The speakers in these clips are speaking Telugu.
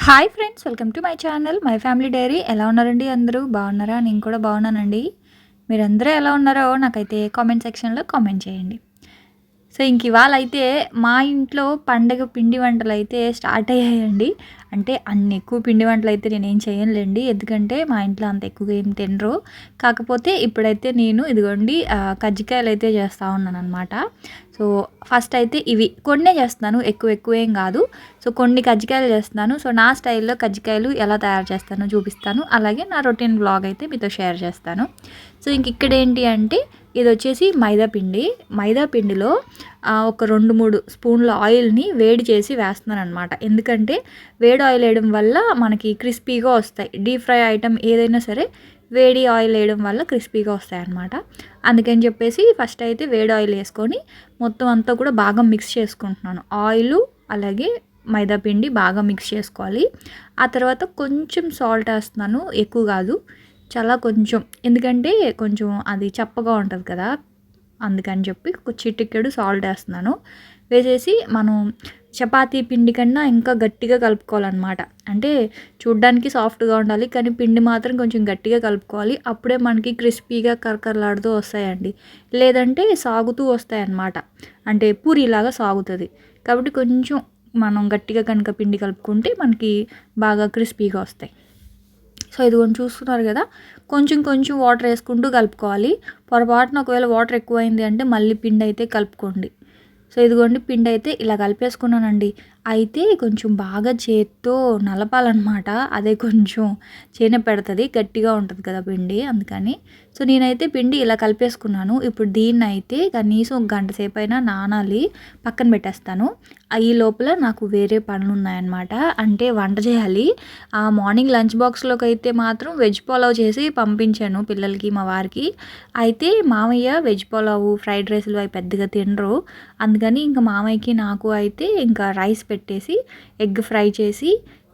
Hi friends, welcome to my channel my family dairy. ఎలా ఉన్నారండి? అందరూ బాగున్నారా? నేను కూడా బాగున్నానండి. మీరందరూ ఎలా ఉన్నారో నాకైతే కామెంట్ సెక్షన్లో కామెంట్ చేయండి. సో ఇంక ఇవాళ అయితే మా ఇంట్లో పండగ పిండి వంటలు అయితే స్టార్ట్ అయ్యాయండి. అంటే అన్ని ఎక్కువ పిండి వంటలు అయితే నేనేం చేయనులేండి, ఎందుకంటే మా ఇంట్లో అంత ఎక్కువగా ఏం తినరు. కాకపోతే ఇప్పుడైతే నేను ఇదిగోండి కజ్జికాయలు అయితే చేస్తూ ఉన్నాను అనమాట. సో ఫస్ట్ అయితే ఇవి కొన్నే చేస్తున్నాను, ఎక్కువ ఏం కాదు. సో కొన్ని కజ్జికాయలు చేస్తున్నాను. సో నా స్టైల్లో కజ్జికాయలు ఎలా తయారు చేస్తానో చూపిస్తాను, అలాగే నా రొటీన్ వ్లాగ్ అయితే మీతో షేర్ చేస్తాను. సో ఇంక ఇక్కడ ఏంటి అంటే ఇది వచ్చేసి మైదా పిండి. మైదా పిండిలో ఒక 2-3 స్పూన్ల ఆయిల్ని వేడి చేసి వేస్తున్నాను అనమాట. ఎందుకంటే వేడి ఆయిల్ వేయడం వల్ల మనకి క్రిస్పీగా వస్తాయి. డీప్ ఫ్రై ఐటమ్ ఏదైనా సరే వేడి ఆయిల్ వేయడం వల్ల క్రిస్పీగా వస్తాయి అన్నమాట. అందుకని చెప్పేసి ఫస్ట్ అయితే వేడి ఆయిల్ వేసుకొని మొత్తం అంతా కూడా బాగా మిక్స్ చేసుకుంటున్నాను. ఆయిలు అలాగే మైదా పిండి బాగా మిక్స్ చేసుకోవాలి. ఆ తర్వాత కొంచెం సాల్ట్ వేస్తున్నాను, ఎక్కువ కాదు, చాలా కొంచెం, ఎందుకంటే కొంచెం అది చప్పగా ఉంటుంది కదా, అందుకని చెప్పి చిటికెడు సాల్ట్ వేస్తున్నాను. వేసేసి మనం చపాతీ పిండి కన్నా ఇంకా గట్టిగా కలుపుకోవాలన్నమాట. అంటే చూడ్డానికి సాఫ్ట్గా ఉండాలి, కానీ పిండి మాత్రం కొంచెం గట్టిగా కలుపుకోవాలి. అప్పుడే మనకి క్రిస్పీగా కరకరలాడుతూ వస్తాయండి. లేదంటే సాగుతూ వస్తాయన్నమాట, అంటే పూరిలాగా సాగుతుంది. కాబట్టి కొంచెం మనం గట్టిగా కనుక పిండి కలుపుకుంటే మనకి బాగా క్రిస్పీగా వస్తాయి. సో ఇదిగోండి చూస్తున్నారు కదా, కొంచెం కొంచెం వాటర్ వేసుకుంటూ కలుపుకోవాలి. పొరపాటున ఒకవేళ వాటర్ ఎక్కువైంది అంటే మళ్ళీ పిండి అయితే కలుపుకోండి. సో ఇదిగోండి పిండి అయితే ఇలా కలిపేసుకున్నానండి. అయితే కొంచెం బాగా చేత్తో నలపాలన్నమాట, అదే కొంచెం చేన పెడుతుంది, గట్టిగా ఉంటుంది కదా పిండి, అందుకని. సో నేనైతే పిండి ఇలా కలిపేసుకున్నాను. ఇప్పుడు దీన్ని అయితే కనీసం 1 గంట సేపు అయినా నానాలి, పక్కన పెట్టేస్తాను. ఈ లోపల నాకు వేరే పనులు ఉన్నాయన్నమాట. అంటే వంట చేయాలి. మార్నింగ్ లంచ్ బాక్స్లోకి అయితే మాత్రం వెజ్ పులావ్ చేసి పంపించాను పిల్లలకి, మా వారికి. అయితే మామయ్య వెజ్ పులావ్ ఫ్రైడ్ రైస్లు అవి పెద్దగా తినరు. అందుకని ఇంకా మామయ్యకి నాకు అయితే ఇంకా రైస్ పెట్టేసి ఎగ్ ఫ్రై చేసి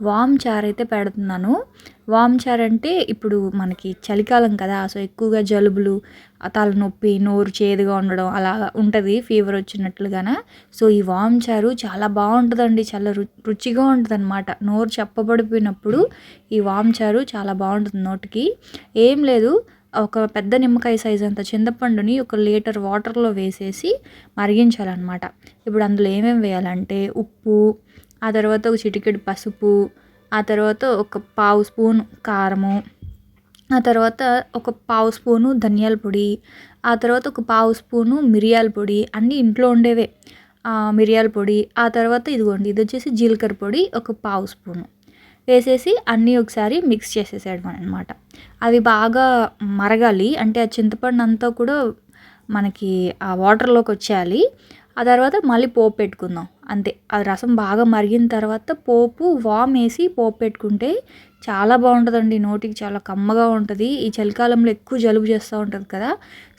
వామ్ చారు అయితే పెడుతున్నాను. వామ్ చారు అంటే ఇప్పుడు మనకి చలికాలం కదా, సో ఎక్కువగా జలుబులు, తలనొప్పి, నోరు చేదుగా ఉండడం అలా ఉంటుంది, ఫీవర్ వచ్చినట్లుగాన. సో ఈ వామ్ చారు చాలా బాగుంటుందండి, చాలా రుచిగా ఉంటుంది అనమాట. నోరు చెప్పబడిపోయినప్పుడు ఈ వామ్ చారు చాలా బాగుంటుంది నోటికి. ఏం లేదు, ఒక పెద్ద నిమ్మకాయ సైజ్ అంత చింతపండుని 1 లీటర్ వాటర్లో వేసేసి మరిగించాలన్నమాట. ఇప్పుడు అందులో ఏమేమి వేయాలంటే ఉప్పు, ఆ తర్వాత ఒక చిటికెడు పసుపు, ఆ తర్వాత ఒక 1/2 స్పూన్ కారము, ఆ తర్వాత ఒక 1/2 స్పూను ధనియాల పొడి, ఆ తర్వాత ఒక 1/2 స్పూను మిరియాల పొడి, అన్నీ ఇంట్లో ఉండేవే. మిరియాల పొడి, ఆ తర్వాత ఇదిగోండి ఇది వచ్చేసి జీలకర్ర పొడి ఒక 1/2 స్పూను వేసేసి అన్నీ ఒకసారి మిక్స్ చేసేసేయడం అనమాట. అవి బాగా మరగాలి, అంటే ఆ చింతపండు అంతా కూడా మనకి ఆ వాటర్లోకి వచ్చేయాలి. ఆ తర్వాత మళ్ళీ పోపు పెట్టుకుందాం అంతే. ఆ రసం బాగా మరిగిన తర్వాత పోపు వామ్ వేసి పోపు పెట్టుకుంటే చాలా బాగుంటుందండి, నోటికి చాలా కమ్మగా ఉంటుంది. ఈ చలికాలంలో ఎక్కువ జలుబు చేస్తూ ఉంటుంది కదా,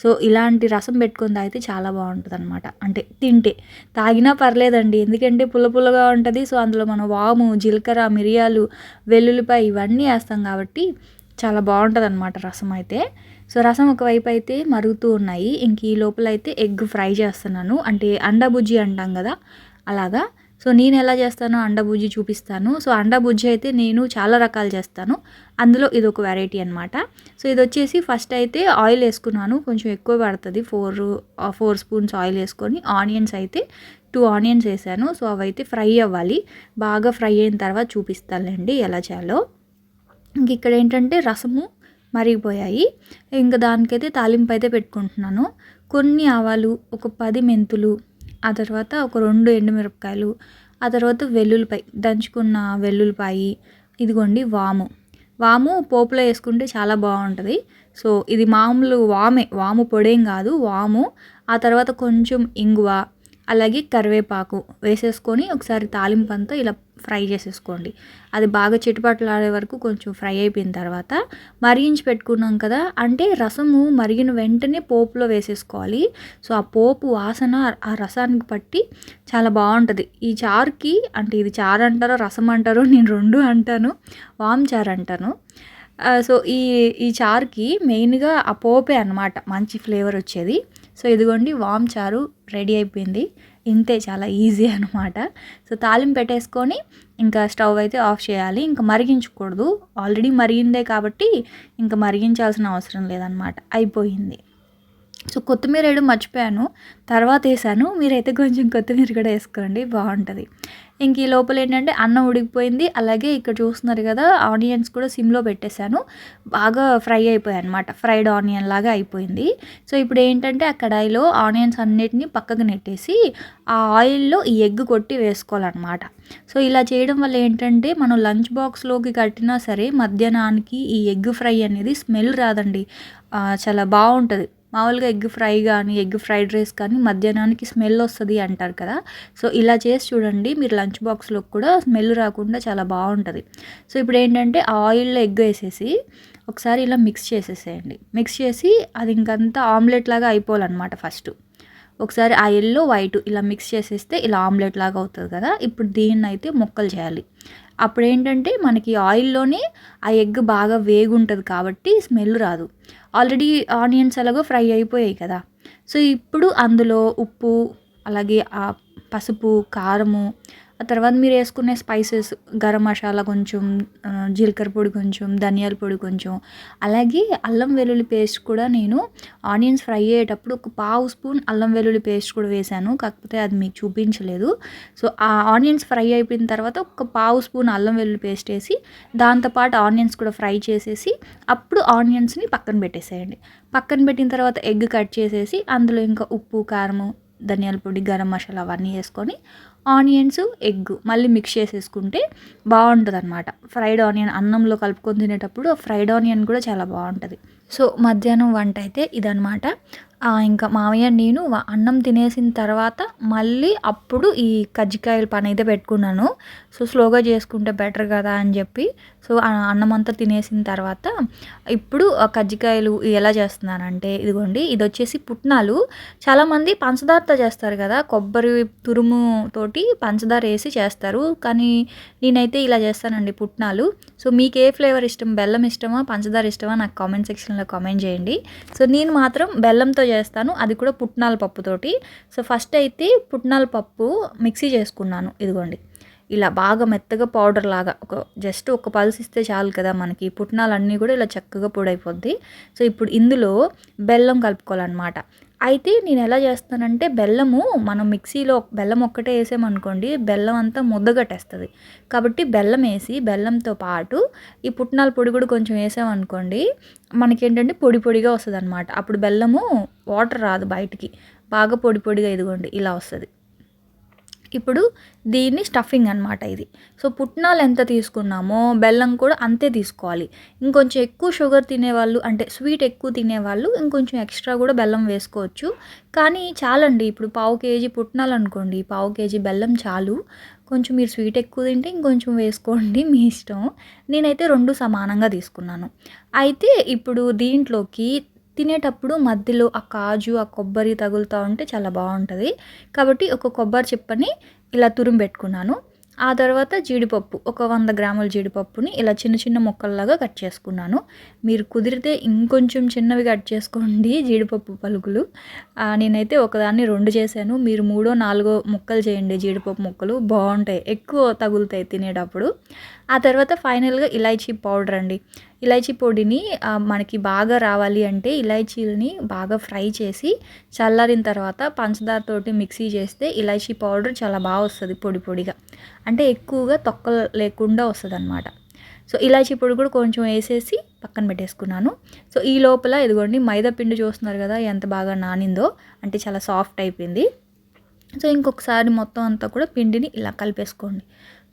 సో ఇలాంటి రసం పెట్టుకొని తాగితే చాలా బాగుంటుంది అనమాట. అంటే తింటే, తాగినా పర్లేదండి, ఎందుకంటే పుల్ల పుల్లగా ఉంటుంది. సో అందులో మనం వాము, జీలకర్ర, మిరియాలు, వెల్లుల్లిపాయ ఇవన్నీ వేస్తాం కాబట్టి చాలా బాగుంటుంది అనమాట రసం అయితే. సో రసం ఒకవైపు అయితే మరుగుతూ ఉన్నాయి. ఇంక ఈ లోపల అయితే ఎగ్ ఫ్రై చేస్తున్నాను, అంటే అండా బుజ్జి అంటాం కదా అలాగా. సో నేను ఎలా చేస్తానో అండా బుజ్జి చూపిస్తాను. సో అండా బుజ్జి అయితే నేను చాలా రకాలు చేస్తాను, అందులో ఇది ఒక వెరైటీ అనమాట. సో ఇది వచ్చేసి ఫస్ట్ అయితే ఆయిల్ వేసుకున్నాను, కొంచెం ఎక్కువ పడుతుంది, 4 స్పూన్స్ ఆయిల్ వేసుకొని ఆనియన్స్ అయితే 2 ఆనియన్స్ వేసాను. సో అవైతే ఫ్రై అవ్వాలి, బాగా ఫ్రై అయిన తర్వాత చూపిస్తానులేండి ఎలా చేయాలో. ఇంక ఇక్కడ ఏంటంటే రసము మరిగిపోయాయి, ఇంకా దానికైతే తాలింపు అయితే పెట్టుకుంటున్నాను. కొన్ని ఆవాలు, ఒక 10 మెంతులు, ఆ తర్వాత ఒక 2 ఎండుమిరపకాయలు, ఆ తర్వాత వెల్లుల్లిపాయ, దంచుకున్న వెల్లుల్లిపాయి, ఇదిగోండి వాము పోపులో వేసుకుంటే చాలా బాగుంటుంది. సో ఇది మామూలు వామే, వాము పొడేం కాదు, వాము. ఆ తర్వాత కొంచెం ఇంగువ, అలాగే కరివేపాకు వేసేసుకొని ఒకసారి తాలింపు అంతా ఇలా ఫ్రై చేసేసుకోండి. అది బాగా చిటపటలాడే వరకు కొంచెం ఫ్రై అయిపోయిన తర్వాత మరిగించి పెట్టుకున్నాం కదా, అంటే రసము మరిగిన వెంటనే పోపులో వేసేసుకోవాలి. సో ఆ పోపు వాసన ఆ రసానికి పట్టి చాలా బాగుంటుంది ఈ చారుకి. అంటే ఇది చారు అంటారో రసం అంటారో, నేను 2 అంటాను, వామ్ చారు అంటాను. సో ఈ చారుకి మెయిన్గా ఆ పోపే అనమాట మంచి ఫ్లేవర్ వచ్చేది. సో ఇదిగోండి వామ్ చారు రెడీ అయిపోయింది. ఇంతే, చాలా ఈజీ అనమాట. సో తాలింపు పెట్టేసుకొని ఇంకా స్టవ్ అయితే ఆఫ్ చేయాలి. ఇంకా మరిగించకూడదు, ఆల్రెడీ మరిగిందే కాబట్టి ఇంకా మరిగించాల్సిన అవసరం లేదనమాట, అయిపోయింది. సో కొత్తిమీర వేయడం మర్చిపోయాను, తర్వాత వేసాను. మీరైతే కొంచెం కొత్తిమీర కూడా వేసుకోండి, బాగుంటుంది. ఇంక ఈ లోపల ఏంటంటే అన్నం ఉడికిపోయింది. అలాగే ఇక్కడ చూస్తున్నారు కదా, ఆనియన్స్ కూడా సిమ్లో పెట్టేశాను, బాగా ఫ్రై అయిపోయాయి అనమాట, ఫ్రైడ్ ఆనియన్ లాగా అయిపోయింది. సో ఇప్పుడు ఏంటంటే ఆ కడాయిలో ఆనియన్స్ అన్నిటిని పక్కకు నెట్టేసి ఆ ఆయిల్లో ఈ ఎగ్ కొట్టి వేసుకోవాలన్నమాట. సో ఇలా చేయడం వల్ల ఏంటంటే మనం లంచ్ బాక్స్లోకి కట్టినా సరే మధ్యాహ్నానికి ఈ ఎగ్ ఫ్రై అనేది స్మెల్ రాదండి, చాలా బాగుంటుంది. మామూలుగా ఎగ్ ఫ్రై కానీ ఎగ్ ఫ్రైడ్ రైస్ కానీ మధ్యాహ్నానికి స్మెల్ వస్తుంది అంటారు కదా, సో ఇలా చేసి చూడండి, మీరు లంచ్ బాక్స్లో కూడా స్మెల్ రాకుండా చాలా బాగుంటుంది. సో ఇప్పుడు ఏంటంటే ఆ ఆయిల్లో ఎగ్ వేసేసి ఒకసారి ఇలా మిక్స్ చేసేసేయండి. మిక్స్ చేసి అది ఇంకంతా ఆమ్లెట్ లాగా అయిపోవాలన్నమాట. ఫస్ట్ ఒకసారి ఆ ఎల్లో వైట్ ఇలా మిక్స్ చేసేస్తే ఇలా ఆమ్లెట్ లాగా అవుతుంది కదా. ఇప్పుడు దీన్ని అయితే ముక్కలు చేయాలి. అప్పుడు ఏంటంటే మనకి ఆయిల్లోనే ఆ ఎగ్ బాగా వేగుంటుంది కాబట్టి స్మెల్ రాదు. ఆల్రెడీ ఆనియన్స్ ఎలాగో ఫ్రై అయిపోయాయి కదా. సో ఇప్పుడు అందులో ఉప్పు, అలాగే ఆ పసుపు, కారము, ఆ తర్వాత మీరు వేసుకునే స్పైసెస్, గరం మసాలా కొంచెం, జీలకర్ర పొడి కొంచెం, ధనియాల పొడి కొంచెం, అలాగే అల్లం వెల్లుల్లి పేస్ట్ కూడా నేను ఆనియన్స్ ఫ్రై అయ్యేటప్పుడు ఒక పావు స్పూన్ అల్లం వెల్లుల్లి పేస్ట్ కూడా వేశాను, కాకపోతే అది మీకు చూపించలేదు. సో ఆ ఆనియన్స్ ఫ్రై అయిపోయిన తర్వాత ఒక పావు స్పూన్ అల్లం వెల్లుల్లి పేస్ట్ వేసి దాంతోపాటు ఆనియన్స్ కూడా ఫ్రై చేసేసి అప్పుడు ఆనియన్స్ని పక్కన పెట్టేసేయండి. పక్కన పెట్టిన తర్వాత ఎగ్ కట్ చేసేసి అందులో ఇంకా ఉప్పు, కారము, ధనియాల పొడి, గరం మసాలా అవన్నీ వేసుకొని ఆనియన్స్, ఎగ్ మళ్ళీ మిక్స్ చేసేసుకుంటే బాగుంటుంది అనమాట. ఫ్రైడ్ ఆనియన్ అన్నంలో కలుపుకొని తినేటప్పుడు ఫ్రైడ్ ఆనియన్ కూడా చాలా బాగుంటుంది. సో మధ్యాహ్నం వంట అయితే ఇదనమాట. ఇంకా మామయ్య నేను అన్నం తినేసిన తర్వాత మళ్ళీ అప్పుడు ఈ కజ్జికాయల పని అయితే పెట్టుకున్నాను. సో స్లోగా చేసుకుంటే బెటర్ కదా అని చెప్పి, సో అన్నం అంతా తినేసిన తర్వాత ఇప్పుడు కజ్జికాయలు ఎలా చేస్తున్నానంటే ఇదిగోండి, ఇది వచ్చేసి పుట్నాలు. చాలామంది పంచదారతో చేస్తారు కదా, కొబ్బరి తురుము తోటి పంచదార వేసి చేస్తారు, కానీ నేనైతే ఇలా చేస్తానండి పుట్నాలు. సో మీకు ఏ ఫ్లేవర్ ఇష్టం, బెల్లం ఇష్టమా, పంచదార ఇష్టమా, నాకు కామెంట్ సెక్షన్లో కామెంట్ చేయండి. సో నేను మాత్రం బెల్లంతో చేస్తాను, అది కూడా పుట్నాల పప్పుతోటి. సో ఫస్ట్ అయితే పుట్నాల పప్పు మిక్సీ చేసుకున్నాను. ఇదిగోండి ఇలా బాగా మెత్తగా పౌడర్ లాగా, జస్ట్ ఒక పల్స్ ఇస్తే చాలు కదా మనకి, పుట్నాలన్నీ కూడా ఇలా చక్కగా పొడైపోద్ది. సో ఇప్పుడు ఇందులో బెల్లం కలుపుకోవాలన్నమాట. అయితే నేను ఎలా చేస్తానంటే బెల్లము మనం మిక్సీలో బెల్లం ఒక్కటే వేసామనుకోండి, బెల్లం అంతా ముద్దగట్టేస్తుంది. కాబట్టి బెల్లం వేసి బెల్లంతో పాటు ఈ పుట్నాల పొడి కూడా కొంచెం వేసామనుకోండి, మనకేంటంటే పొడి పొడిగా వస్తుంది అనమాట. అప్పుడు బెల్లము వాటర్ రాదు బయటికి, బాగా పొడి పొడిగా ఇదిగోండి ఇలా వస్తుంది. ఇప్పుడు దీన్ని స్టఫింగ్ అనమాట ఇది. సో పుట్నాలు ఎంత తీసుకున్నామో బెల్లం కూడా అంతే తీసుకోవాలి. ఇంకొంచెం ఎక్కువ షుగర్ తినేవాళ్ళు, అంటే స్వీట్ ఎక్కువ తినేవాళ్ళు ఇంకొంచెం ఎక్స్ట్రా కూడా బెల్లం వేసుకోవచ్చు. కానీ చాలండి, ఇప్పుడు పావు కేజీ పుట్నాలు అనుకోండి, పావు కేజీ బెల్లం చాలు. కొంచెం మీరు స్వీట్ ఎక్కువ తింటే ఇంకొంచెం వేసుకోండి, మీ ఇష్టం. నేనైతే 2 సమానంగా తీసుకున్నాను. అయితే ఇప్పుడు దీంట్లోకి తినేటప్పుడు మధ్యలో ఆ కాజు, ఆ కొబ్బరి తగులుతూ ఉంటే చాలా బాగుంటుంది. కాబట్టి ఒక కొబ్బరి చిప్పని ఇలా తురుము పెట్టుకున్నాను. ఆ తర్వాత జీడిపప్పు, ఒక 100 గ్రాముల జీడిపప్పుని ఇలా చిన్న చిన్న ముక్కల్లాగా కట్ చేసుకున్నాను. మీరు కుదిరితే ఇంకొంచెం చిన్నవి కట్ చేసుకోండి జీడిపప్పు పలుకులు. నేనైతే ఒకదాన్ని 2 చేశాను, మీరు 3, 4 ముక్కలు చేయండి జీడిపప్పు ముక్కలు, బాగుంటాయి, ఎక్కువ తగులుతాయి తినేటప్పుడు. ఆ తర్వాత ఫైనల్గా ఇలాచీ పౌడర్ అండి. ఇలాచీ పొడిని మనకి బాగా రావాలి అంటే ఇలాచీలని బాగా ఫ్రై చేసి చల్లారిన తర్వాత పంచదారతోటి మిక్సీ చేస్తే ఇలాచీ పౌడర్ చాలా బాగా వస్తుంది, పొడి పొడిగా, అంటే ఎక్కువగా తొక్కలు లేకుండా వస్తుంది అనమాట. సో ఇలాచీ పొడి కూడా కొంచెం వేసేసి పక్కన పెట్టేసుకున్నాను. సో ఈ లోపల ఇదిగోండి మైదా పిండి చూస్తున్నారు కదా ఎంత బాగా నానిందో, అంటే చాలా సాఫ్ట్ అయిపోయింది. సో ఇంకొకసారి మొత్తం అంతా కూడా పిండిని ఇలా కలిపేసుకోండి.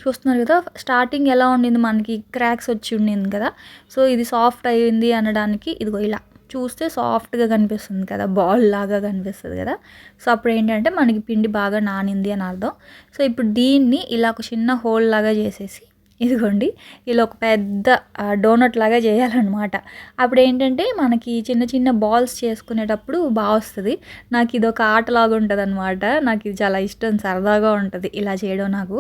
చూస్తున్నారు కదా, స్టార్టింగ్ ఎలా ఉండింది, మనకి క్రాక్స్ వచ్చి ఉండింది కదా. సో ఇది సాఫ్ట్ అయ్యింది అనడానికి ఇదిగో ఇలా చూస్తే సాఫ్ట్గా కనిపిస్తుంది కదా, బాల్ లాగా కనిపిస్తుంది కదా. సో అప్పుడు ఏంటంటే మనకి పిండి బాగా నానింది అని అర్థం. సో ఇప్పుడు దీన్ని ఇలా ఒక చిన్న హోల్ లాగా చేసేసి ఇదిగోండి ఇలా ఒక పెద్ద డోనట్ లాగా చేయాలన్నమాట. అప్పుడు ఏంటంటే మనకి చిన్న చిన్న బాల్స్ చేసుకునేటప్పుడు బాగా వస్తుంది. నాకు ఇది ఒక ఆటలాగా ఉంటుంది అనమాట, నాకు ఇది చాలా ఇష్టం, సరదాగా ఉంటుంది ఇలా చేయడం నాకు.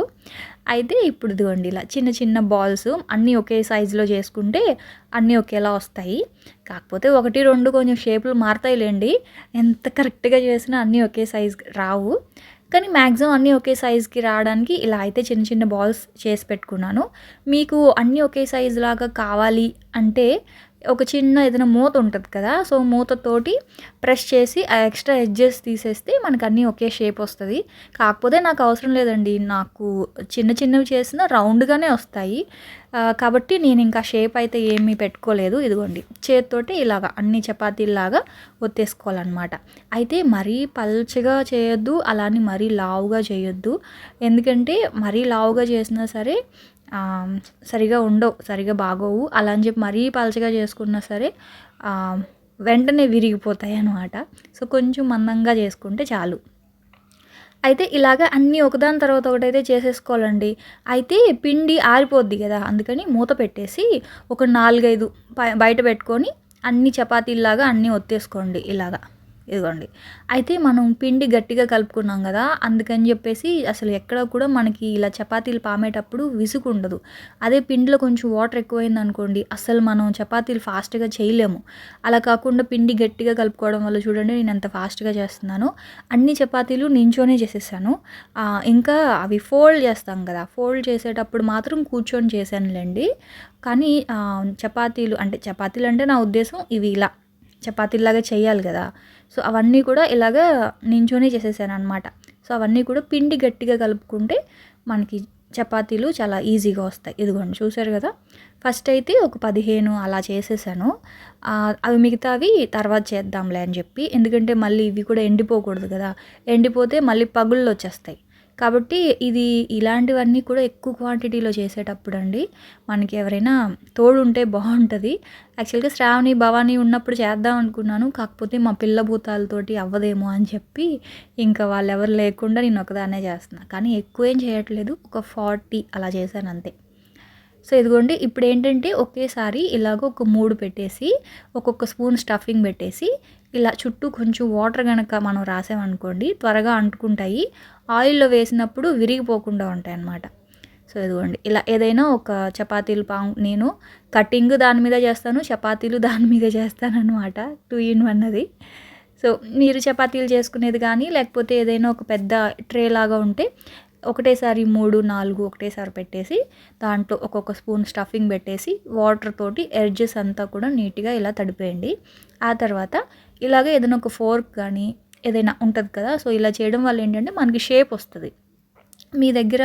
అయితే ఇప్పుడు ఇదిగోండి ఇలా చిన్న చిన్న బాల్స్ అన్నీ ఒకే సైజులో చేసుకుంటే అన్నీ ఒకేలా వస్తాయి. కాకపోతే 1, 2 కొంచెం షేపులు మారుతాయిలేండి, ఎంత కరెక్ట్గా చేసినా అన్నీ ఒకే సైజు రావు. కానీ మ్యాక్సిమం అన్నీ ఒకే సైజ్‌కి రావడానికి ఇలా అయితే చిన్న చిన్న బాల్స్ చేసి పెట్టుకున్నాను. మీకు అన్నీ ఒకే సైజులాగా కావాలి అంటే ఒక చిన్న ఏదైనా మూత ఉంటది కదా! సో, మూతతోటి ప్రెస్ చేసి ఆ ఎక్స్‌ట్రా ఎడ్జెస్ తీసేస్తే మనకన్నీ ఒకే షేప్ వస్తది. కాకపోతే నాకు అవసరం లేదండి. నాకు చిన్న చిన్నవి చేసినా రౌండ్‌గానే వస్తాయి. కాబట్టి నేనింకా షేప్ అయితే ఏమీ పెట్టుకోలేదు. ఇదిగోండి చేత్తోటి ఇలాగా అన్ని చపాతీల్లాగా ఒత్తేసుకోవాలనమాట. అయితే మరీ పల్చగా చేయొద్దు, అలా అని మరీ లావుగా చేయొద్దు. ఎందుకంటే మరీ లావుగా చేసినా సరే సరిగా ఉండవు, సరిగా బాగోవు. అలా అని చెప్పి మరీ పలచగా చేసుకున్నా సరే వెంటనే విరిగిపోతాయనమాట. సో, కొంచెం మందంగా చేసుకుంటే చాలు. అయితే ఇలాగ అన్నీ ఒకదాని తర్వాత ఒకటైతే చేసేసుకోవాలండి. అయితే పిండి ఆరిపోద్ది గదా! అందుకని మూత పెట్టేసి ఒక 4, 5 బయట పెట్టుకొని అన్ని చపాతీల్లాగా అన్నీ ఒత్తేసుకోండి ఇలాగా. ఇదిగోండి. అయితే మనం పిండి గట్టిగా కలుపుకున్నాం గదా! అందుకని జెప్పేసి అసలు ఎక్కడ కూడా మనకి ఇలా చపాతీలు పామేటప్పుడు విసుగుండదు. అదే పిండిలో కొంచెం వాటర్ ఎక్కువైందనుకోండి, అస్సలు మనం చపాతీలు ఫాస్ట్‌గా చేయలేము. అలా కాకుండా పిండి గట్టిగా కలుపుకోవడం వల్ల చూడండి నేనెంత ఫాస్ట్‌గా చేస్తున్నానో. అన్ని చపాతీలు నించొనే చేసేసాను. ఇంకా అవి ఫోల్డ్ చేస్తాం గదా! ఫోల్డ్ చేసేటప్పుడు మాత్రం కూర్చొని చేశానులెండి. కానీ చపాతీలంటే నా ఉద్దేశం ఇవి ఇలా చపాతీల్లాగా చేయాలి గదా! సో, అవన్నీ కూడా ఇలాగా నించొని చేసేసాననమాట. సో, అవన్నీ కూడా పిండి గట్టిగా కలుపుకుంటే మనకి చపాతీలు చాలా ఈజీగా వస్తాయి. ఇదిగోండి చూసారు గదా! ఫస్ట్ అయితే ఒక 15 అలా చేసేసాను. అవి మిగతావి తర్వాత చేద్దాంలే అని చెప్పి. ఎందుకంటే మళ్ళీ ఇవి కూడా ఎండిపోకూడదు గదా! ఎండిపోతే మళ్ళీ పగుళ్ళొచ్చేస్తాయి. కాబట్టి ఇలాంటివన్నీ కూడా ఎక్కువ క్వాంటిటీలో చేసేటప్పుడండి మనకి ఎవరైనా తోడుంటే బావుంటది. యాక్చువల్‌గా శ్రావణి, భవాని ఉన్నప్పుడు చేద్దాం అనుకున్నాను. కాకపోతే మా పిల్ల భూతాలతోటి అవ్వదేమో అని చెప్పి ఇంకా వాళ్ళెవరు లేకుండా నేనొక్కదాన్నే చేస్తున్నా. కానీ ఎక్కువేం చేయట్లేదు. ఒక 40 అలా చేశానంతే. సో, ఇదిగోండి ఇప్పుడేంటంటే ఒకేసారి ఇలాగ ఒక 3 పెట్టేసి ఒక్కొక్క స్పూన్ స్టఫింగ్ పెట్టేసి ఇలా చుట్టూ కొంచెం వాటర్ గనక మనం రాసామనుకోండి త్వరగా అంటుకుంటాయి. ఆయిల్‌లో వేసినప్పుడు విరిగిపోకుండా ఉంటాయన్నమాట. సో, ఇదిగోండి ఇలా ఏదైనా ఒక చపాతీలు నేను కటింగ్ దాని మీద చేస్తాను. చపాతీలు దాని మీద చేస్తాననమాట. 2 ఇన్ 1 అది. సో, మీరు చపాతీలు చేసుకునేది గానీ లేకపోతే ఏదైనా ఒక పెద్ద ట్రే లాగా ఉంటే ఒకటేసారి 3, 4 ఒకటేసారి పెట్టేసి దాంట్లో ఒక్కొక్క స్పూన్ స్టఫింగ్ పెట్టేసి వాటర్ తోటి ఎడ్జెస్ అంతా కూడా నీట్‌గా ఇలా తడిపేయండి. ఆ తర్వాత ఇలాగే ఏదైనా ఒక ఫోర్క్ గానీ ఏదైనా ఉంటది కదా! సో, ఇలా చేయడం వల్ల ఏంటంటే మనకి షేప్ వస్తది. మీ దగ్గర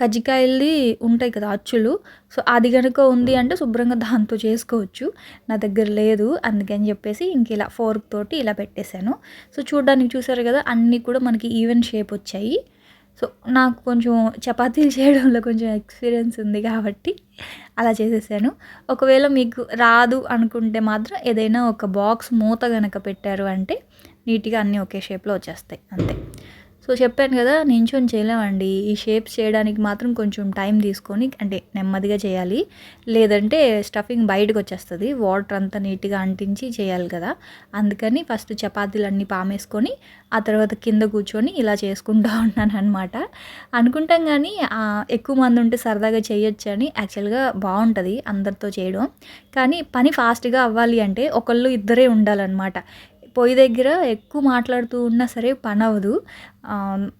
కజ్జికాయలది ఉంటాయి కదా అచ్చులు. సో, అది గనుక ఉంది అంటే శుభ్రంగా దాంతో చేసుకోవచ్చు. నా దగ్గర లేదు. అందుకని చెప్పేసి ఇలా ఫోర్క్ తోటి ఇలా పెట్టేసాను. సో, చూడ్డానికి చూసారు కదా! అన్నీ కూడా మనకి ఈవెన్ షేప్ వచ్చాయి. సో, నాకు కొంచెం చపాతీలు చేయడంలో కొంచెం ఎక్స్‌పీరియన్స్ ఉంది కాబట్టి అలా చేసేసాను. ఒకవేళ మీకు రాదు అనుకుంటే మాత్రం ఏదైనా ఒక బాక్స్ మూత గనక పెట్టారు అంటే నీట్‌గా అన్నీ ఒకే షేప్‌లో వచ్చేస్తాయి అంతే. సో, చెప్పాను కదా! నించొని చేయలేమండి. ఈ షేప్స్ చేయడానికి మాత్రం కొంచెం టైం తీసుకొని అంటే నెమ్మదిగా చేయాలి. లేదంటే స్టఫింగ్ బయటకొచ్చేస్తది. వాటర్ అంతా నీట్‌గా అంటించి చేయాలి కదా! అందుకని ఫస్ట్ చపాతీలన్నీ పామేసుకొని ఆ తర్వాత కింద కూర్చొని ఇలా చేసుకుంటా ఉన్నాననమాట. అనుకుంటాం గానీ ఎక్కువ మంది ఉంటే సరదాగా చేయొచ్చని యాక్చువల్‌గా బావుంటది అందరితో చేయడం. కానీ పని ఫాస్ట్‌గా అవ్వాలి అంటే ఒకళ్ళు ఇద్దరే ఉండాలనమాట. పొయ్యి దగ్గర ఎక్కువ మాట్లాడుతూ ఉన్నా సరే పనవ్వదు.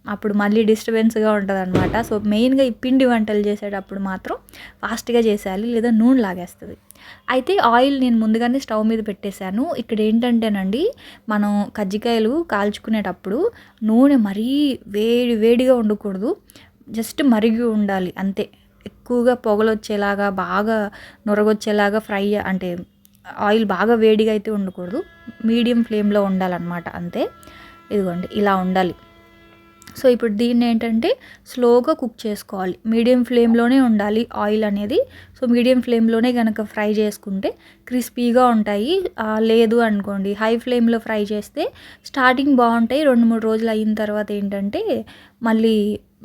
అప్పుడు మళ్ళీ డిస్టర్బెన్స్‌గా ఉంటదనమాట. సో, మెయిన్‌గా ఈ పిండి వంటలు చేసేటప్పుడు మాత్రం ఫాస్ట్‌గా చేసేయాలి లేదా నూనె లాగేస్తది. అయితే ఆయిల్ నేను ముందుగానే స్టవ్ మీద పెట్టేశాను. ఇక్కడేంటంటేనండి మనం కజ్జికాయలు కాల్చుకునేటప్పుడు నూనె మరీ వేడిగా ఉండకూడదు. జస్ట్ మరిగి ఉండాలి అంతే. ఎక్కువగా పొగలొచ్చేలాగా బాగా నురగొచ్చేలాగా అంటే ఆయిల్ బాగా వేడిగా అయితే ఉండకూడదు. మీడియం ఫ్లేమ్‌లో ఉండాలనమాట అంతే. ఇదిగోండి ఇలా ఉండాలి. సో, ఇప్పుడు దీన్నేంటంటే స్లోగా కుక్ చేసుకోవాలి. మీడియం ఫ్లేమ్‌లోనే ఉండాలి ఆయిల్ అనేది. సో, మీడియం ఫ్లేమ్‌లోనే గనక ఫ్రై చేసుకుంటే క్రిస్పీగా ఉంటాయి. లేదు అనుకోండి హై ఫ్లేమ్‌లో ఫ్రై చేస్తే స్టార్టింగ్ బావుంటాయి. 2, 3 రోజులు అయిన తర్వాత ఏంటంటే మళ్ళీ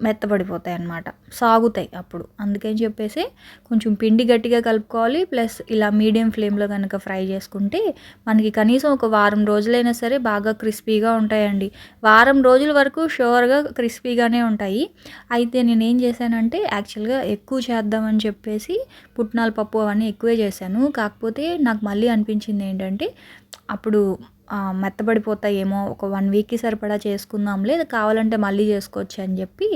మెత్తబడిపోతాయన్నమాట. సాగుతాయి అప్పుడు. అందుకని చెప్పేసి కొంచెం పిండి గట్టిగా కలుపుకోవాలి. ప్లస్ ఇలా మీడియం ఫ్లేమ్‌లో గనక ఫ్రై చేసుకుంటే మనకి కనీసం ఒక వారం రోజులైనా సరే బాగా క్రిస్పీగా ఉంటాయండి. వారం రోజుల వరకు ష్యూర్‌గా క్రిస్పీగానే ఉంటాయి. అయితే నేనేం చేశానంటే యాక్చువల్‌గా ఎక్కువ చేద్దామని చెప్పేసి పుట్నాల పప్పు అవన్నీ ఎక్కువే చేశాను. కాకపోతే నాకు మళ్ళీ అనిపించింది ఏంటంటే అప్పుడు మెత్తబడిపోతాయేమో, ఒక 1 వీక్‌కి సరిపడా చేసుకుందాంలే, కావాలంటే మళ్ళీ చేసుకోవచ్చు అని చెప్పి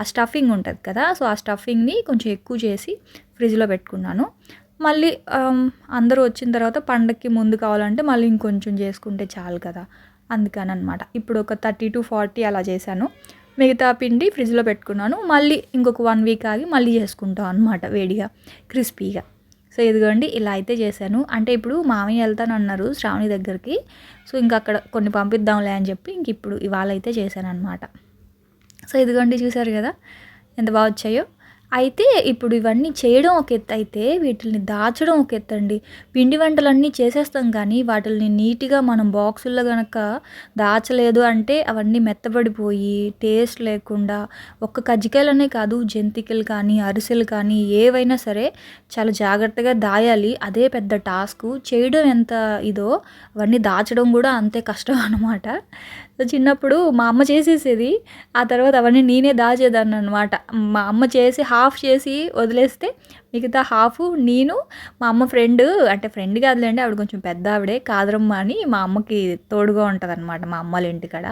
ఆ స్టఫింగ్ ఉంటుంది కదా, సో ఆ స్టఫింగ్ని కొంచెం ఎక్కువ చేసి ఫ్రిడ్జ్లో పెట్టుకున్నాను. మళ్ళీ అందరూ వచ్చిన తర్వాత పండగకి ముందు కావాలంటే మళ్ళీ ఇంకొంచెం చేసుకుంటే చాలు కదా, అందుకనమాట. ఇప్పుడు ఒక 30-40 అలా చేశాను. మిగతా పిండి ఫ్రిడ్జ్లో పెట్టుకున్నాను. మళ్ళీ ఇంకొక 1 వీక్ ఆగి మళ్ళీ చేసుకుంటాం అనమాట వేడిగా క్రిస్పీగా. సో ఇదిగోండి ఇలా అయితే చేశాను. అంటే ఇప్పుడు మామయ్య వెళ్తానన్నారు శ్రావణి దగ్గరికి, సో ఇంక అక్కడ కొన్ని పంపిద్దాంలే అని చెప్పి ఇంక ఇప్పుడు ఇవాళ అయితే చేశాను అనమాట. సో ఇదిగోండి చూసారు కదా ఎంత బాగా వచ్చాయో. అయితే ఇప్పుడు ఇవన్నీ చేయడం ఒక ఎత్తు అయితే వీటిని దాచడం ఒక ఎత్తు అండి. పిండి వంటలన్నీ చేసేస్తాం కానీ వాటిని నీట్గా మనం బాక్సుల్లో కనుక దాచలేదు అంటే అవన్నీ మెత్తబడిపోయి టేస్ట్ లేకుండా, ఒక్క కజ్జికాయలనే కాదు జంతికలు కానీ అరిసెలు కానీ ఏవైనా సరే చాలా జాగ్రత్తగా దాయాలి. అదే పెద్ద టాస్క్. చేయడం ఎంత ఇదో అవన్నీ దాచడం కూడా అంతే కష్టం అనమాట. సో చిన్నప్పుడు మా అమ్మ చేసేసేది, ఆ తర్వాత అవన్నీ నేనే దాచేదాన్ని అనమాట. మా అమ్మ చేసి హాఫ్ చేసి వదిలేస్తే మిగతా హాఫ్ నేను మా అమ్మ ఫ్రెండ్, అంటే ఫ్రెండ్ కాదులేండి, ఆవిడ కొంచెం పెద్ద ఆవిడే, కాదరమ్మ అని మా అమ్మకి తోడుగా ఉంటుంది అనమాట మా అమ్మల ఇంటికాడ.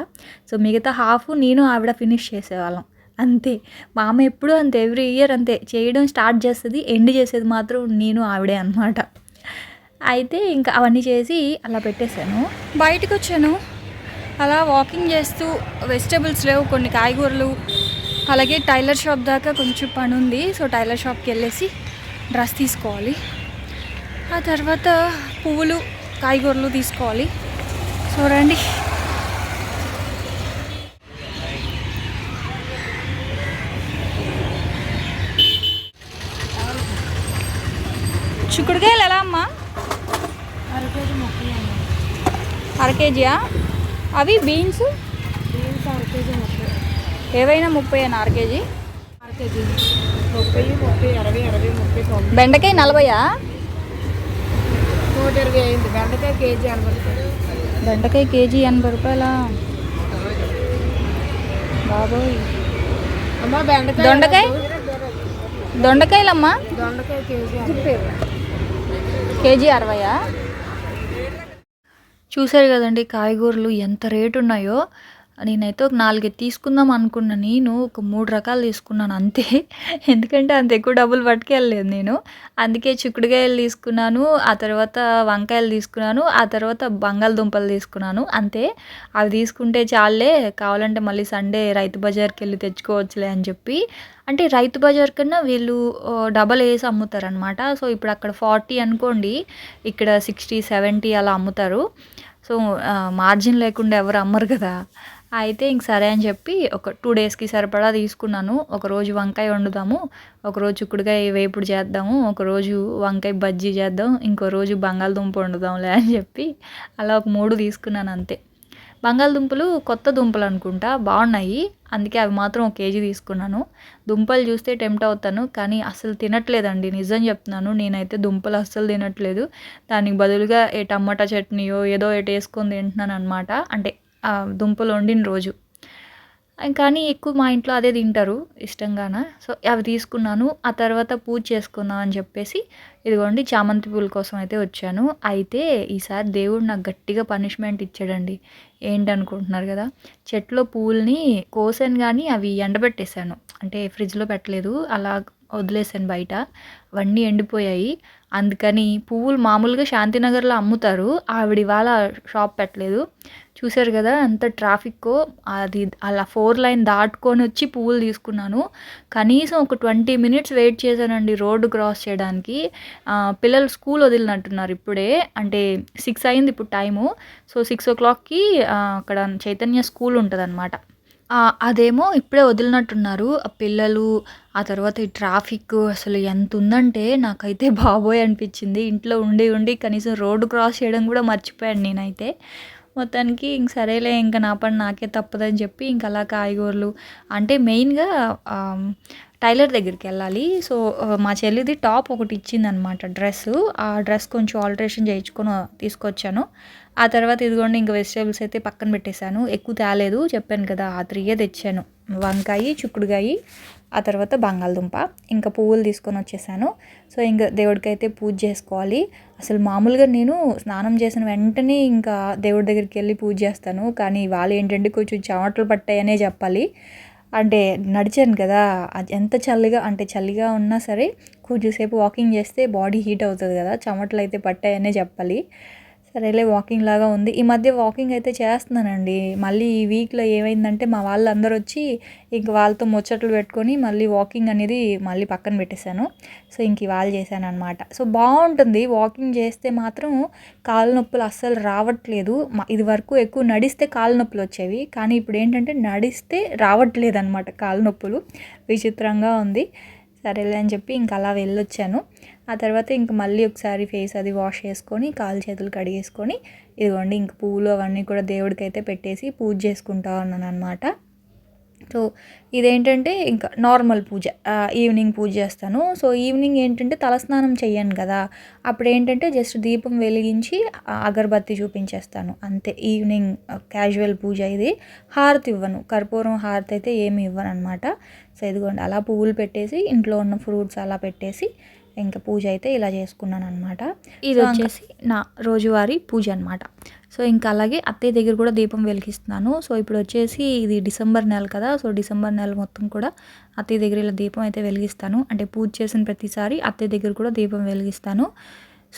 సో మిగతా హాఫ్ నేను ఆవిడ ఫినిష్ చేసేవాళ్ళం అంతే. మా అమ్మ ఎప్పుడూ అంతే, ఎవ్రీ ఇయర్ అంతే, చేయడం స్టార్ట్ చేస్తుంది, ఎండ్ చేసేది మాత్రం నేను ఆవిడే అనమాట. అయితే ఇంకా అవన్నీ చేసి అలా పెట్టేశాను. బయటకు వచ్చాను, అలా వాకింగ్ చేస్తూ వెజిటేబుల్స్ లేవు, కొన్ని కాయగూరలు, అలాగే టైలర్ షాప్ దాకా కొంచెం పని ఉంది. సో టైలర్ షాప్కి వెళ్ళేసి డ్రెస్ తీసుకోవాలి, ఆ తర్వాత పువ్వులు కాయగూరలు తీసుకోవాలి. సో రండి. చిక్కుడుకాయలు ఎలా అమ్మా? అర కేజీయా? అవి బీన్స్ అర కేజీ 30. ఏవైనా 30 అర కేజీ? అర కేజీ 30, 30, 60, 60, 30. బెండకాయ 40యా? 120 అయింది. బెండకాయ కేజీ 80 రూపాయలు. బెండకాయ కేజీ 80 రూపాయలా బాబోయ్. అమ్మా బెండకాయ. దొండకాయలమ్మా? దొండకాయ కేజీ 60యా? చూసారు కదండి కాయగూరలు ఎంత రేటు ఉన్నాయో. నేనైతే ఒక 4 తీసుకుందాం అనుకున్నా, నేను ఒక 3 రకాలు తీసుకున్నాను అంతే. ఎందుకంటే అంత ఎక్కువ డబ్బులు పట్టుకెళ్ళలేదు నేను. అందుకే చిక్కుడుకాయలు తీసుకున్నాను, ఆ తర్వాత వంకాయలు తీసుకున్నాను, ఆ తర్వాత బంగాళదుంపలు తీసుకున్నాను అంతే. అవి తీసుకుంటే చాలే, కావాలంటే మళ్ళీ సండే రైతు బజార్కి వెళ్ళి తెచ్చుకోవచ్చులే అని చెప్పి. అంటే రైతు బజార్ కన్నా వీళ్ళు డబల్ వేసి అమ్ముతారనమాట. సో ఇప్పుడు అక్కడ 40 అనుకోండి, ఇక్కడ 60, 70 అలా అమ్ముతారు. సో మార్జిన్ లేకుండా ఎవరు అమ్మరు కదా. అయితే ఇంక సరే అని చెప్పి ఒక 2 డేస్కి సరిపడా తీసుకున్నాను. ఒకరోజు వంకాయ వండుదాము, ఒకరోజు చిక్కుడుకాయ వేపుడు చేద్దాము, ఒకరోజు వంకాయ బజ్జీ చేద్దాం, ఇంకో రోజు బంగాళదుంప వండుదాంలే అని చెప్పి అలా ఒక 3 తీసుకున్నాను అంతే. బంగాళదుంపలు కొత్త దుంపలు అనుకుంటా, బాగున్నాయి, అందుకే అవి మాత్రం 1 కేజీ తీసుకున్నాను. దుంపలు చూస్తే టెంప్ట్ అవుతాను కానీ అసలు తినట్లేదండి, నిజం చెప్తున్నాను. నేనైతే దుంపలు అస్సలు తినట్లేదు. దానికి బదులుగా ఏ టమాటా చట్నీయో ఏదో ఒకటి వేసుకొని తింటున్నాను అనమాట. అంటే దుంపలు వండిన రోజు. కానీ ఎక్కువ మా ఇంట్లో అదే తింటారు ఇష్టంగాన. సో అవి తీసుకున్నాను. ఆ తర్వాత పూజ చేసుకుందాం అని చెప్పేసి ఇదిగోండి చామంతి పూల కోసం అయితే వచ్చాను. అయితే ఈసారి దేవుడు నాకు గట్టిగా పనిష్మెంట్ ఇచ్చాడండి. ఏంటనుకుంటున్నారు కదా, చెట్లో పువ్వుల్ని కోసాను కానీ అవి ఎండబెట్టేశాను, అంటే ఫ్రిడ్జ్లో పెట్టలేదు, అలా వదిలేసాను బయట. అవన్నీ ఎండిపోయాయి. అందుకని పువ్వులు మామూలుగా శాంతినగర్లో అమ్ముతారు, ఆవిడ ఇవాళ షాప్ పెట్టలేదు. చూశారు కదా ఎంత ట్రాఫిక్కో, అది అలా 4 లైన్ దాటుకొని వచ్చి పువ్వులు తీసుకున్నాను. కనీసం ఒక 20 మినిట్స్ వెయిట్ చేశానండి రోడ్డు క్రాస్ చేయడానికి. పిల్లలు స్కూల్ వదిలినట్టున్నారు ఇప్పుడే, అంటే 6 అయింది ఇప్పుడు టైము. సో 6 o'clockకి అక్కడ చైతన్య స్కూల్ ఉంటుందన్నమాట. అదేమో ఇప్పుడే వదిలినట్టున్నారు ఆ పిల్లలు. ఆ తర్వాత ఈ ట్రాఫిక్ అసలు ఎంత ఉందంటే నాకైతే బాబోయ్ అనిపించింది. ఇంట్లో ఉండి ఉండి కనీసం రోడ్డు క్రాస్ చేయడం కూడా మర్చిపోయాను నేనైతే. మొత్తానికి ఇంక సరేలే, ఇంకా నా పని నాకే తప్పదని చెప్పి ఇంక అలా కాయగూరలు, అంటే మెయిన్గా టైలర్ దగ్గరికి వెళ్ళాలి. సో మా చెల్లిది టాప్ ఒకటి ఇచ్చిందనమాట, డ్రెస్సు. ఆ డ్రెస్ కొంచెం ఆల్టరేషన్ చేయించుకొని తీసుకొచ్చాను. ఆ తర్వాత ఇదిగోండి ఇంకా వెజిటేబుల్స్ అయితే పక్కన పెట్టేశాను. ఎక్కువ తేలేదు, చెప్పాను కదా, ఆ 3 తెచ్చాను. వంకాయ, చిక్కుడుకాయ, ఆ తర్వాత బంగాళదుంప, ఇంకా పువ్వులు తీసుకొని వచ్చేసాను. సో ఇంకా దేవుడికైతే పూజ చేసుకోవాలి. అసలు మామూలుగా నేను స్నానం చేసిన వెంటనే ఇంకా దేవుడి దగ్గరికి వెళ్ళి పూజ చేస్తాను. కానీ ఇవాళ ఏంటంటే కొంచెం చెమటలు పట్టాయనే చెప్పాలి. అంటే నడిచాను కదా, అది ఎంత చలిగా ఉన్నా సరే కొంచెంసేపు వాకింగ్ చేస్తే బాడీ హీట్ అవుతుంది కదా, చెమటలు అయితే పట్టాయనే చెప్పాలి. సరేలే వాకింగ్ లాగా ఉంది. ఈ మధ్య వాకింగ్ అయితే చేస్తున్నానండి. మళ్ళీ ఈ వీక్లో ఏమైందంటే మా వాళ్ళందరూ వచ్చి ఇంక వాళ్ళతో ముచ్చట్లు పెట్టుకొని మళ్ళీ వాకింగ్ అనేది మళ్ళీ పక్కన పెట్టేశాను. సో ఇంక ఇవాళ చేశానన్నమాట. సో బాగుంటుంది వాకింగ్ చేస్తే మాత్రం. కాళ్ళ నొప్పులు అస్సలు రావట్లేదు. ఇది వరకు ఎక్కువ నడిస్తే కాళ్ళ నొప్పులు వచ్చేవి, కానీ ఇప్పుడు ఏంటంటే నడిస్తే రావట్లేదు అనమాట కాళ్ళ నొప్పులు. విచిత్రంగా ఉంది. సరేలే అని చెప్పి ఇంక అలా వెళ్ళొచ్చాను. ఆ తర్వాత ఇంక మళ్ళీ ఒకసారి ఫేస్ అది వాష్ చేసుకొని కాళ్ళు చేతులు కడిగేసుకొని ఇదిగోండి ఇంక పువ్వులు అవన్నీ కూడా దేవుడికైతే పెట్టేసి పూజ చేసుకుంటా ఉన్నాను అనమాట. సో ఇదేంటంటే ఇంకా నార్మల్ పూజ, ఈవినింగ్ పూజ చేస్తాను. సో ఈవినింగ్ ఏంటంటే తలస్నానం చెయ్యను కదా, అప్పుడు ఏంటంటే జస్ట్ దీపం వెలిగించి అగరబత్తి చూపించేస్తాను అంతే. ఈవినింగ్ క్యాజువల్ పూజ ఇది. హారతి ఇవ్వను, కర్పూరం హారతి అయితే ఏమి ఇవ్వను అనమాట. సో ఇదిగోండి అలా పువ్వులు పెట్టేసి ఇంట్లో ఉన్న ఫ్రూట్స్ అలా పెట్టేసి ఇంకా పూజ అయితే ఇలా చేసుకున్నాను అనమాట. ఇది వచ్చేసి నా రోజువారీ పూజ అనమాట. సో ఇంకా అలాగే అత్తయ్య దగ్గర కూడా దీపం వెలిగిస్తున్నాను. సో ఇప్పుడు వచ్చేసి ఇది డిసెంబర్ నెల కదా, సో డిసెంబర్ నెల మొత్తం కూడా అత్తయ్య దగ్గర ఇలా దీపం అయితే వెలిగిస్తాను. అంటే పూజ చేసిన ప్రతిసారి అత్తయ్య దగ్గర కూడా దీపం వెలిగిస్తాను.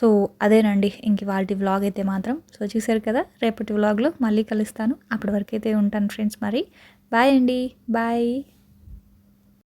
సో అదేనండి ఇంక వాటి వ్లాగ్ అయితే మాత్రం. సో చూసారు కదా, రేపటి వ్లాగ్లో మళ్ళీ కలుస్తాను. అప్పటి వరకు అయితే ఉంటాను ఫ్రెండ్స్. మరి బాయ్ అండి, బాయ్.